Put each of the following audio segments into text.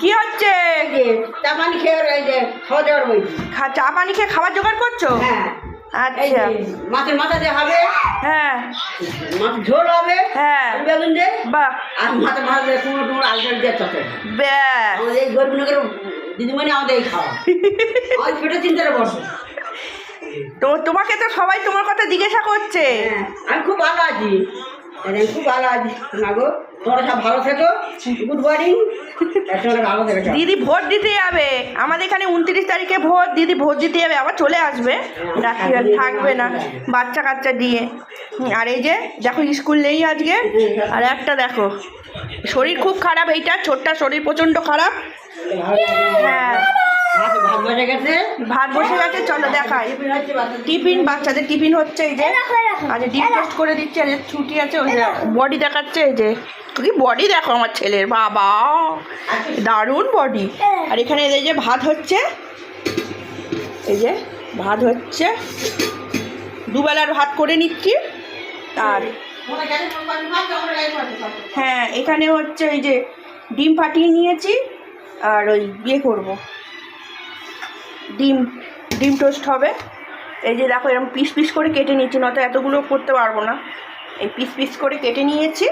কি হচ্ছে? চা পানি খেয়ে খাওয়া দাওয়ার বলছি। চা পানি খেয়ে খাবার জোগাড় করছো? হ্যাঁ। আচ্ছা। মাছের মাথা দিয়ে হবে। হ্যাঁ। মাছের ঝোল হবে। হ্যাঁ। বেগুন দিয়ে। বাহ। আর মাথা মাথা দিয়ে কুমড়ো টুমড়ো আলু দিয়ে চটচড়ি। ব্যাস। আমাদের এই গরিবনগরের দিদিমণি আমাদের এই খাওয়া। আমার ছোটো চিন্তাটা বসে। তো তোমাকে তো সবাই তোমার কথা জিজ্ঞাসা করছে। আমি খুব ভালো আছি। খুব ভালো আছি না গো, তোমরা সব ভালো থেকো। Good morning. ভালো থেকো। দিদি ভোট দিতে যাবে আমাদের এখানে 29 তারিখে ভোট। দিদি ভোট দিতে যাবে, আবার চলে আসবে, রাত্রি থাকবে না বাচ্চা কাচ্চা দিয়ে। আর এই যে দেখো স্কুল নেই আজকে। আর একটা দেখো শরীর খুব খারাপ, এইটা ছোট্ট শরীর প্রচণ্ড খারাপ। হ্যাঁ ভাত বসে গেছে, চলো দেখাই। টিফিন, বাচ্চাদের টিফিন হচ্ছে। এই যে আজ ডিম টোস্ট করে দিচ্ছে, আজ ছুটি আছে। ওই যে বডি দেখাচ্ছে। এই যে কি বডি দেখো আমার ছেলের, বাবা দারুণ বডি। আর এখানে এই যে ভাত হচ্ছে, এই যে ভাত হচ্ছে, দুবেলার ভাত করে নিচ্ছি। আর হ্যাঁ এখানে হচ্ছে ওই যে ডিম ফাটিয়ে নিয়েছি। আর ওই ইয়ে করবো, ডিম টোস্ট হবে। এই যে দেখো এরকম পিস পিস করে কেটে নিচ্ছি, নয়তো এতগুলো করতে পারবো না। এই পিস পিস করে কেটে নিয়েছি।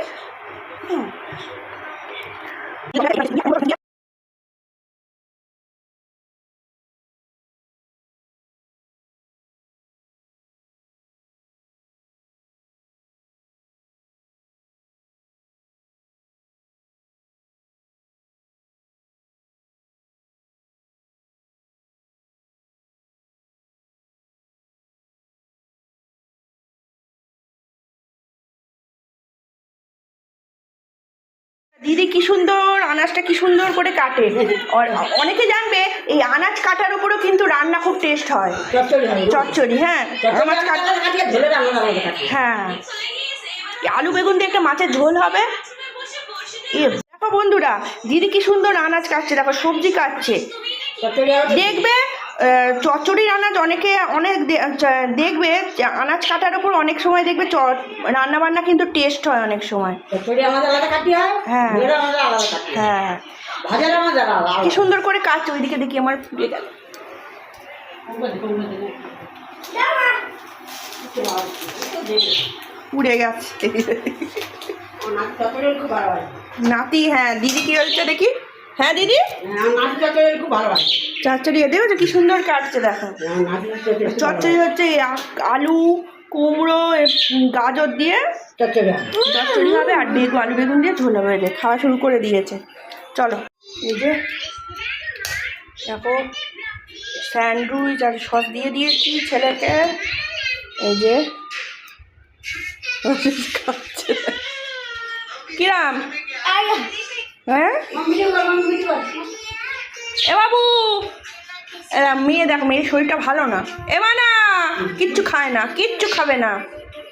দিদি কি সুন্দর আনাজটা কি সুন্দর করে কাটে। অনেকে জানবে এই আনাজ কাটার উপরেও কিন্তু রান্না খুব টেস্ট হয়। চচ্চড়ি। হ্যাঁ আনাজ কাটা। হ্যাঁ আলু বেগুন দিয়ে একটা মাছের ঝোল হবে। দেখো বন্ধুরা দিদি কি সুন্দর আনাজ কাটছে, দেখো সবজি কাটছে। দেখবে চচ্চড়ির আনাজ অনেক দেখবে আনাজ কাটার উপর অনেক সময় দেখবে রান্না বান্না কিন্তু টেস্ট হয় অনেক সময়। হ্যাঁ হ্যাঁ কি সুন্দর করে কাটছে। ওইদিকে দেখি আমার ফুটে গেল, পুড়ে গেছে নাতি। হ্যাঁ দিদি কি হচ্ছে দেখি। হ্যাঁ দিদি চচ্চড়ি দেখো কি সুন্দর কাটছে। দেখো চচ্চড়ি হচ্ছে আলু কুমড়ো গাজর দিয়ে চচ্চড়ি হবে। আর আলু বেগুন দিয়ে ঝোল হবে। খাওয়া শুরু করে দিয়েছে। চলো এই যে দেখো স্যান্ডউইচ আর সস দিয়ে দিয়েছি ছেলেকে। এই যে কিরাম। হ্যাঁ এ বাবু, মেয়ে দেখো মেয়ের শরীরটা ভালো না। এমা না কিচ্ছু খায় না, কিচ্ছু খাবে না।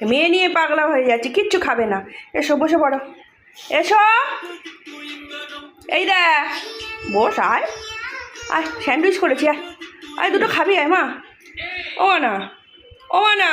মেয়ে নিয়ে পাগলা হয়ে যাচ্ছে, কিচ্ছু খাবে না। এসো বসে পড়ো, এসো। এই দেখ বস, আয় আয় স্যান্ডউইচ করেছি, আয় আয় দুটো খাবি। আয় মা, ও না ও না